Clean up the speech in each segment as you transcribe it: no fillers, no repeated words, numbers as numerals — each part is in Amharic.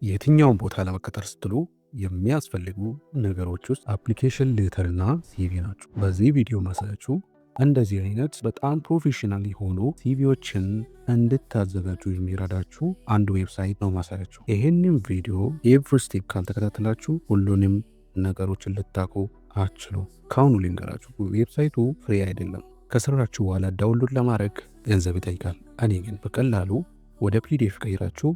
የትኛውን ቦታ ለመቀጠር ስትሉ የሚያስፈልጉ ነገሮች ውስጥ አፕሊኬሽን ሌተር እና ሲቪ ናቸው። በዚህ ቪዲዮ ማሳያችሁ እንደዚህ አይነት በጣም ፕሮፌሽናል የሆኑ ሲቪዎችን እንድታዘጋጁ የሚረዳችሁ አንድ ዌብሳይት ነው ማሳያችሁ። ይህንም ቪዲዮ ኤቭሪ ስቴፕ ካልተከታተላችሁ ሁሉንም ነገሮችን ልታቁ አችሉ። ካሁኑ ልንገራችሁ፣ ዌብሳይቱ ፍሪ አይደለም። ከሰራችሁ በኋላ ዳውንሎድ ለማድረግ ገንዘብ ይጠይቃል። እኔ ግን በቀላሉ ወደ ፒዲኤፍ ቀይራችሁ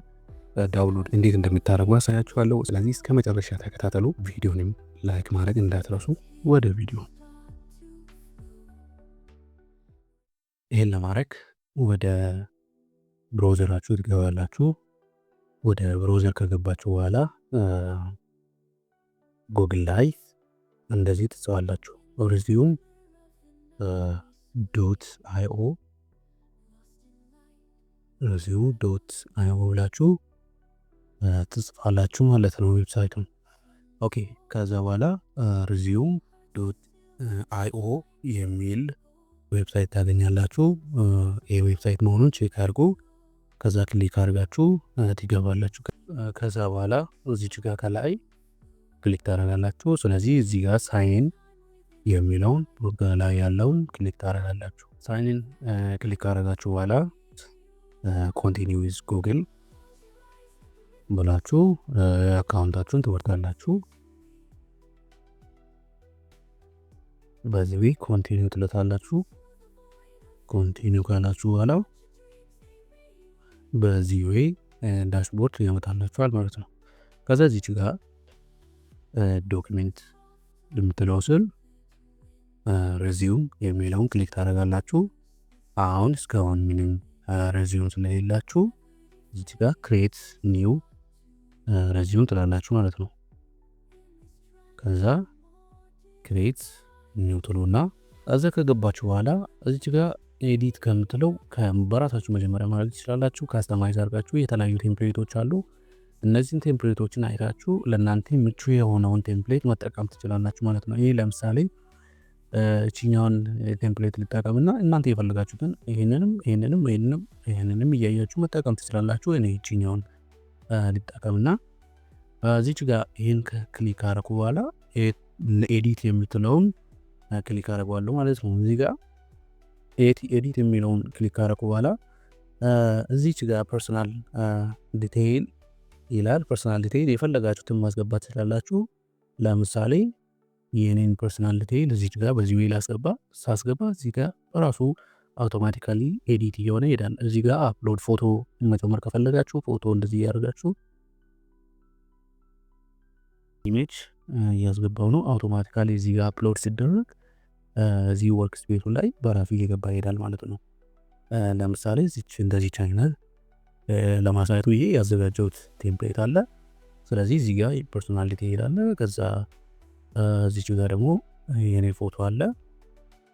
ዳውንሎድ እንዴት እንደምታደርጉ አሳያችኋለሁ። ስለዚህ እስከ መጨረሻ ተከታተሉ። ቪዲዮንም ላይክ ማድረግ እንዳትረሱ። ወደ ቪዲዮ። ይሄን ለማድረግ ወደ ብራውዘራችሁ ትገባላችሁ። ወደ ብራውዘር ከገባችሁ በኋላ ጉግል ላይ እንደዚህ ትጽፋላችሁ resume .io resume.io ብላችሁ ትጽፋላችሁ ማለት ነው ዌብሳይቱን። ኦኬ ከዛ በኋላ resume.io የሚል ዌብሳይት ታገኛላችሁ። ይሄ ዌብሳይት መሆኑን ቼክ አድርጉ። ከዛ ክሊክ አድርጋችሁ ትገባላችሁ። ከዛ በኋላ እዚች ጋር ከላይ ክሊክ ታደርጋላችሁ። ስለዚህ እዚህ ጋር ሳይን የሚለውን ላይ ያለውን ክሊክ ታደርጋላችሁ። ሳይን ክሊክ አደረጋችሁ በኋላ ኮንቲኒው ዊዝ ጉግል ብላችሁ አካውንታችሁን ትወርዳላችሁ። በዚህ ኮንቲኒው ትለታላችሁ። ኮንቲኒው ካላችሁ በኋላ በዚህ ዳሽቦርድ ያመጣላችኋል ማለት ነው። ከዛ እዚች ጋር ዶክመንት የምትለው ስል ሬዚዩም የሚለውን ክሊክ ታደርጋላችሁ። አሁን እስካሁን ምንም ሬዚዩም ስለሌላችሁ እዚች ጋር ክሬት ኒው ሬዚዩም ትላላችሁ ማለት ነው። ከዛ ክሬት ኒው ትሉና እዛ ከገባችሁ በኋላ እዚች ጋር ኤዲት ከምትለው በራሳችሁ መጀመሪያ ማድረግ ትችላላችሁ። ካስተማይዝ አድርጋችሁ የተለያዩ ቴምፕሌቶች አሉ። እነዚህን ቴምፕሌቶችን አይታችሁ ለእናንተ ምቹ የሆነውን ቴምፕሌት መጠቀም ትችላላችሁ ማለት ነው። ይህ ለምሳሌ እቺኛውን ቴምፕሌት ልጠቀምና እናንተ የፈለጋችሁትን ይህንንም እያያችሁ መጠቀም ትችላላችሁ። እኔ እቺኛውን ልጠቀምና እዚች ጋር ይህን ክሊክ አረኩ በኋላ ኤዲት የምትለውን ክሊክ አረጓለሁ ማለት ነው። እዚህ ጋር ኤዲት የሚለውን ክሊክ አረኩ በኋላ እዚች ጋር ፐርሰናል ዲቴይል ይላል። ፐርሰናል ዲቴይል የፈለጋችሁትን ማስገባት ትችላላችሁ። ለምሳሌ የኔን ፐርሰናል ዲቴይል እዚች ጋር በዚህ ዌይ ሳስገባ እዚህ ጋር ራሱ አውቶማቲካሊ ኤዲት እየሆነ ይሄዳል። እዚህ ጋር አፕሎድ ፎቶ መጨመር ከፈለጋችሁ ፎቶ እንደዚህ ያደርጋችሁ ኢሜጅ እያስገባው ነው። አውቶማቲካሊ እዚህ ጋር አፕሎድ ሲደረግ እዚህ ወርክ ስፔሱ ላይ በራሱ እየገባ ይሄዳል ማለት ነው። ለምሳሌ እዚች እንደዚህ ቻይናል ለማሳየቱ ይሄ ያዘጋጀውት ቴምፕሌት አለ። ስለዚህ እዚህ ጋር ፐርሶናሊቲ ይላል። ከዛ እዚች ጋር ደግሞ የኔ ፎቶ አለ።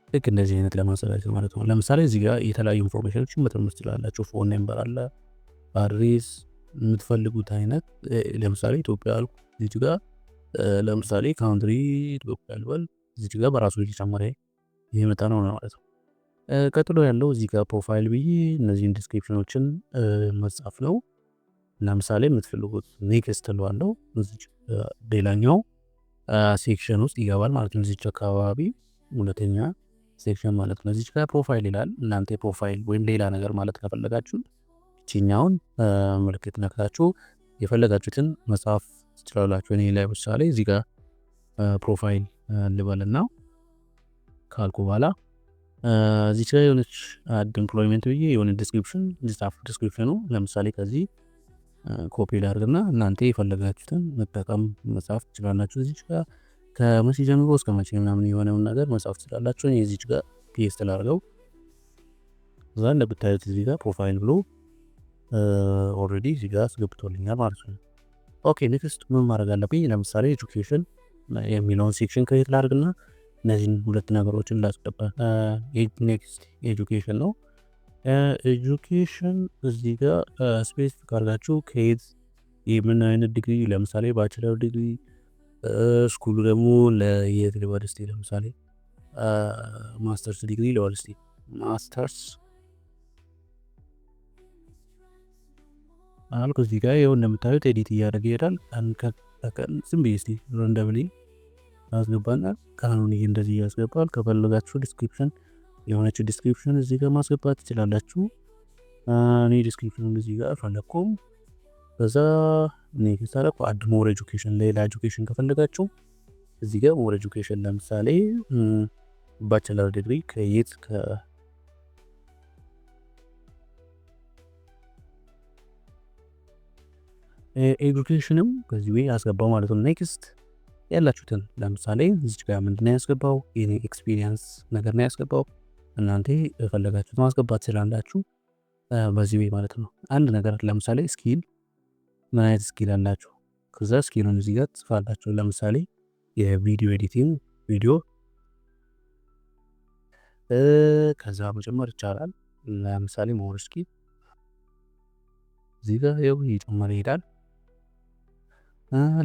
ልክ እንደዚህ አይነት ለማዘጋጀት ማለት ነው። ለምሳሌ እዚህ ጋር የተለያዩ ኢንፎርሜሽኖችን መተርመስ ትችላላችሁ። ፎን ነምበር አለ፣ አድሬስ፣ የምትፈልጉት አይነት ለምሳሌ ኢትዮጵያ አልኩ። እዚች ጋር ለምሳሌ ካውንትሪ ኢትዮጵያ አልበል። እዚች ጋር በራሱ እየጨመረ የመጣ ነው ማለት ነው። ቀጥሎ ያለው እዚህ ጋር ፕሮፋይል ብዬ እነዚህን ዲስክሪፕሽኖችን መጻፍ ነው። ለምሳሌ የምትፈልጉት ኔክስት ለዋለው እዚች ሌላኛው ሴክሽን ውስጥ ይገባል ማለት ነው። እዚች አካባቢ ሁለተኛ ሴክሽን ማለት ነው። እዚች ጋር ፕሮፋይል ይላል። እናንተ ፕሮፋይል ወይም ሌላ ነገር ማለት ከፈለጋችሁ እቺኛውን ምልክት ነክታችሁ የፈለጋችሁትን መጻፍ ትችላላችሁ። እኔ ላይ ምሳሌ እዚህ ጋር ፕሮፋይል ልበልና ካልኩ በኋላ እዚች ጋር የሆነች አድ ኤምፕሎይመንት ብዬ የሆነ ዲስክሪፕሽን ሊጻፍ ዲስክሪፕሽኑ ለምሳሌ ከዚህ ኮፒ ላድርግና እናንተ የፈለጋችሁትን መጠቀም መጻፍ ትችላላችሁ። እዚች ጋር ከመቼ ጀምሮ እስከ መቼ ምናምን የሆነውን ነገር መጻፍ ትችላላችሁ። እኔ እዚች ጋር ፔስት ላድርገው። እዛ እንደምታዩት እዚህ ጋር ፕሮፋይል ብሎ ኦልሬዲ እዚህ ጋር አስገብቶልኛል ማለት ነው። ኦኬ ኔክስት ምን ማድረግ አለብኝ? ለምሳሌ ኤጁኬሽን የሚለውን ሴክሽን ክሬት ላድርግና እነዚህን ሁለት ነገሮችን ላስገባ። ኔክስት ኤጁኬሽን ነው። ኤጁኬሽን እዚህ ጋር ስፔሲፊክ አድርጋችሁ ከየት የምን አይነት ዲግሪ፣ ለምሳሌ ባችለር ዲግሪ፣ ስኩሉ ደግሞ ለየት ልበል እስቲ፣ ለምሳሌ ማስተርስ ዲግሪ ልበል እስቲ። ማስተርስ አልኩ እዚህ ጋር ይኸው እንደምታዩት ኤዲት እያደረገ ይሄዳል። ቀን ዝም ብዬ እስቲ ራንደምሊ አስገባና ቀኑን እንደዚህ ያስገባል። ከፈለጋችሁ ዲስክሪፕሽን የሆነች ዲስክሪፕሽን እዚህ ጋር ማስገባት ትችላላችሁ። እኔ ዲስክሪፕሽን እዚህ ጋር ፈለኩም። ከዛ ኔክስት አደረኩ አድ ሞር ኤጁኬሽን። ሌላ ኤጁኬሽን ከፈለጋችሁ እዚህ ጋር ሞር ኤጁኬሽን ለምሳሌ ባችለር ዲግሪ ከየት ኤዱኬሽንም በዚህ ወይ ያስገባው ማለት ነው። ኔክስት ያላችሁትን ለምሳሌ እዚች ጋር ምንድነው ያስገባው የኔ ኤክስፒሪየንስ ነገር ነው ያስገባው። እናንተ የፈለጋችሁት ማስገባት ትችላላችሁ በዚህ ወይ ማለት ነው። አንድ ነገር ለምሳሌ ስኪል ምን አይነት ስኪል አላችሁ? ከዛ ስኪሉን እዚህ ጋር ትጽፋላችሁ። ለምሳሌ የቪዲዮ ኤዲቲንግ ቪዲዮ ከዛ መጨመር ይቻላል። ለምሳሌ ሞር ስኪል እዚህ ጋር ይኸው እየጨመረ ይሄዳል።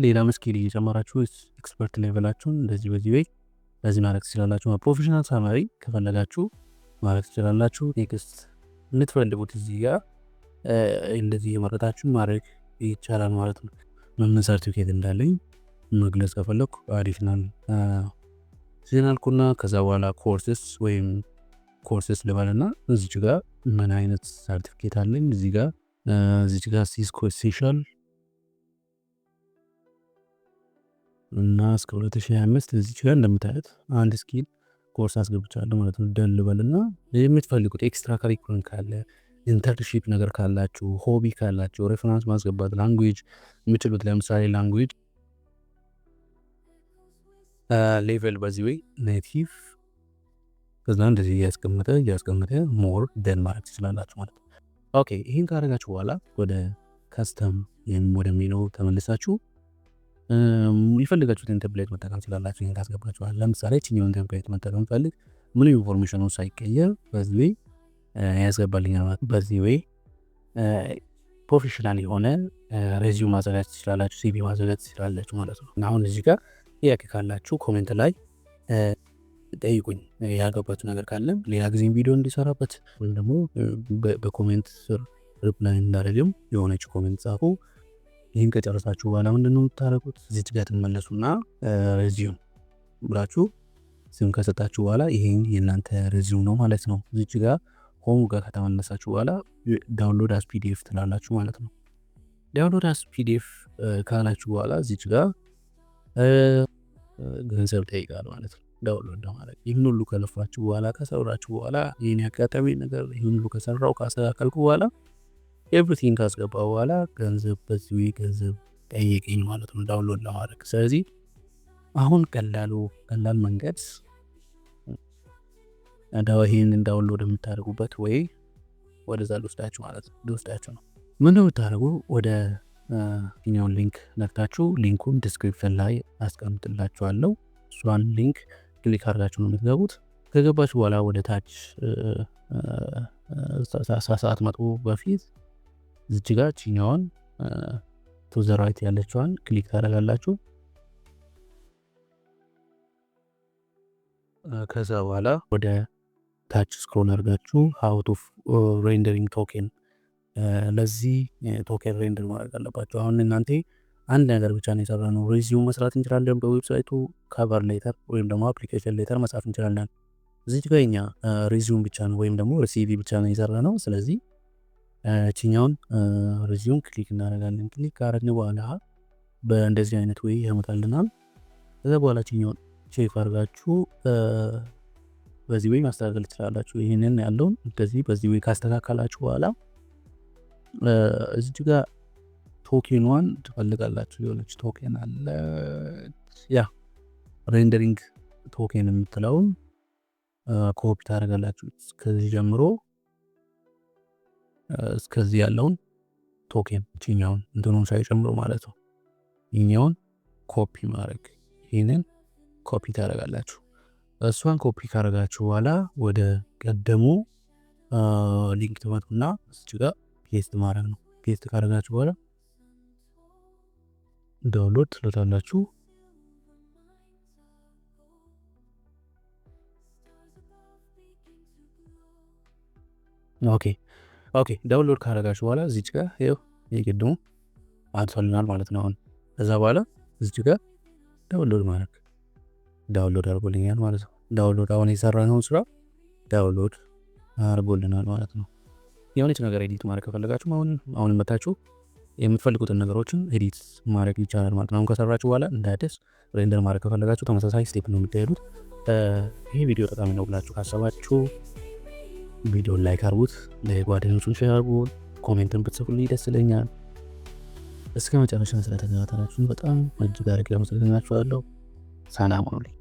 ሌላ ስኪል እየጨመራችሁ ኤክስፐርት ሌቨላችሁን እንደዚህ በዚህ ወይ ለዚህ ማድረግ ትችላላችሁ። ፕሮፌሽናል ሳማሪ ከፈለጋችሁ ማድረግ ትችላላችሁ። ኔክስት የምትፈልጉት እዚህ ጋር እንደዚህ የመረጣችሁ ማድረግ ይቻላል ማለት ነው። ምን ሰርቲፊኬት እንዳለኝ መግለጽ ከፈለኩ አዲሽናል ሲናልኩና ከዛ በኋላ ኮርስስ ወይም ኮርስስ ልበልና እዚች ጋር ምን አይነት ሰርቲፊኬት አለኝ እዚህ ጋር እዚች ጋር ሲስኮ ሴሻል እና እስከ 2025 እዚች ጋር እንደምታዩት አንድ ስኪል ኮርስ አስገብቻለሁ ማለት ነው። ደን ልበልና የምትፈልጉት ኤክስትራ ካሪኩለም ካለ ኢንተርንሺፕ ነገር ካላችሁ ሆቢ ካላችሁ ሬፈረንስ ማስገባት ላንጉዌጅ የምትችሉት ለምሳሌ ላንጉዌጅ ሌቨል በዚህ ወይ ኔቲቭ ከዛ እንደዚህ እያስቀመጠ ሞር ደን ማለት ትችላላችሁ ማለት ነው። ኦኬ ይህን ካደረጋችሁ በኋላ ወደ ካስተም ወደሚለው ተመልሳችሁ የፈለጋችሁትን ቴምፕሌት መጠቀም ትችላላችሁ። ይህን ካስገባችኋል ለምሳሌ እችኛውን ቴምፕሌት መጠቀም ፈልግ ምኑ ኢንፎርሜሽኑ ሳይቀየር በዚህ ወይ ያስገባልኛል ማለት ነው። በዚህ ወይ ፕሮፌሽናል የሆነ ሬዚዩም ማዘጋጀት ትችላላችሁ፣ ሲቪ ማዘጋጀት ትችላላችሁ ማለት ነው። አሁን እዚህ ጋር ጥያቄ ካላችሁ ኮሜንት ላይ ጠይቁኝ። ያገባችሁ ነገር ካለ ሌላ ጊዜም ቪዲዮ እንዲሰራበት ወይም ደግሞ በኮሜንት ስር ሪፕላይ እንዳደረግም የሆነች ኮሜንት ጻፉ። ይህን ከጨረሳችሁ በኋላ ምንድነው የምታደርጉት? እዚች ጋር ትመለሱና ሬዚዩም ብላችሁ ስም ከሰጣችሁ በኋላ ይሄን የእናንተ ሬዚዩም ነው ማለት ነው። እዚች ጋር ሆም ጋር ከተመለሳችሁ በኋላ ዳውንሎድ አስ ፒዲኤፍ ትላላችሁ ማለት ነው። ዳውንሎድ አስ ፒዲኤፍ ካላችሁ በኋላ እዚች ጋር ገንዘብ ጠይቃል ማለት ነው። ዳውንሎድ ለማድረግ ይህን ሁሉ ከለፋችሁ በኋላ ከሰራችሁ በኋላ ይህን ያጋጣሚ ነገር ይህን ሁሉ ከሰራው ካስተካከልኩ በኋላ ኤቭሪቲንግ ካስገባ በኋላ ገንዘብ በዚህ ገንዘብ ጠይቀኝ ማለት ነው ዳውንሎድ ለማድረግ። ስለዚህ አሁን ቀላል መንገድ ይህንን ዳውንሎድ የምታደርጉበት ወይ ወደዛ ልወስዳችሁ ማለት ነው። ልወስዳችሁ ነው ምን የምታደርጉ ወደ ኛውን ሊንክ ነክታችሁ ሊንኩን ዲስክሪፕሽን ላይ አስቀምጥላችኋለሁ። እሷን ሊንክ ክሊክ አድርጋችሁ ነው የምትገቡት። ከገባችሁ በኋላ ወደ ታች ሰዓት መጥቶ በፊት እዚች ጋር ኛውን ቱ ዘ ራይት ያለችዋን ክሊክ ታደርጋላችሁ። ከዛ በኋላ ወደ ታች ስክሮል አድርጋችሁ ሃው ቱ ሬንደሪንግ ቶኬን ለዚህ ቶኬን ሬንደር ማድረግ አለባችሁ። አሁን እናንተ አንድ ነገር ብቻ ነው የሰራነው። ሬዚዩም መስራት እንችላለን በዌብሳይቱ ካቨር ሌተር ወይም ደግሞ አፕሊኬሽን ሌተር መጻፍ እንችላለን። እዚህ ጋር እኛ ሬዚዩም ብቻ ነው ወይም ደግሞ ሲቪ ብቻ ነው የሰራነው። ስለዚህ እቺኛውን ሬዚዩም ክሊክ እናደርጋለን። ክሊክ ካደረግን በኋላ በእንደዚህ አይነት ወይ ያመጣልናል። ከዛ በኋላ እቺኛውን ቼክ አድርጋችሁ በዚህ ወይ ማስተካከል ትችላላችሁ። ይሄንን ያለውን እንደዚህ በዚህ ወይ ካስተካከላችሁ በኋላ እዚህ ጋር ቶኬኗን ትፈልጋላችሁ። የሆነች ቶኬን አለ ያ ሬንደሪንግ ቶኬን የምትለውን ኮፒ ታደርጋላችሁ። ከዚህ ጀምሮ እስከዚህ ያለውን ቶኬን እኛውን እንትኑን ሳይጨምሩ ማለት ነው። ይሄኛውን ኮፒ ማድረግ ይሄንን ኮፒ ታደርጋላችሁ። እሷን ኮፒ ካደረጋችሁ በኋላ ወደ ቀደሙ ሊንክ ትመጡና እዚህ ጋር ፔስት ማድረግ ነው። ፔስት ካደረጋችሁ በኋላ ዳውንሎድ ትሉታላችሁ። ኦኬ ዳውንሎድ ካደረጋችሁ በኋላ እዚች ጋር ይኸው የቅድሙ አድርሶልናል ማለት ነው። አሁን ከዛ በኋላ እዚህ ጋር ዳውንሎድ ማድረግ ዳውንሎድ አድርጎልኛል ማለት ነው። ዳውንሎድ አሁን የሰራነውን ስራ ዳውንሎድ አድርጎልናል ማለት ነው። የሆነች ነገር ኤዲት ማድረግ ከፈለጋችሁ አሁን መታችሁ የምትፈልጉትን ነገሮችን ኤዲት ማድረግ ይቻላል ማለት ነው። አሁን ከሰራችሁ በኋላ እንደ አዲስ ሬንደር ማድረግ ከፈለጋችሁ ተመሳሳይ ስቴፕ ነው የምትሄዱት። ይሄ ቪዲዮ ጠቃሚ ነው ብላችሁ ካሰባችሁ ቪዲዮን ላይክ አድርጉት፣ ለጓደኞቹን ሼር አድርጉት፣ ኮሜንትን ብትጽፉልኝ ደስ ይለኛል። እስከ መጨረሻ ስለተከታተላችሁ በጣም እጅግ አድርጌ አመሰግናችኋለሁ። ሰላም ሁኑልኝ።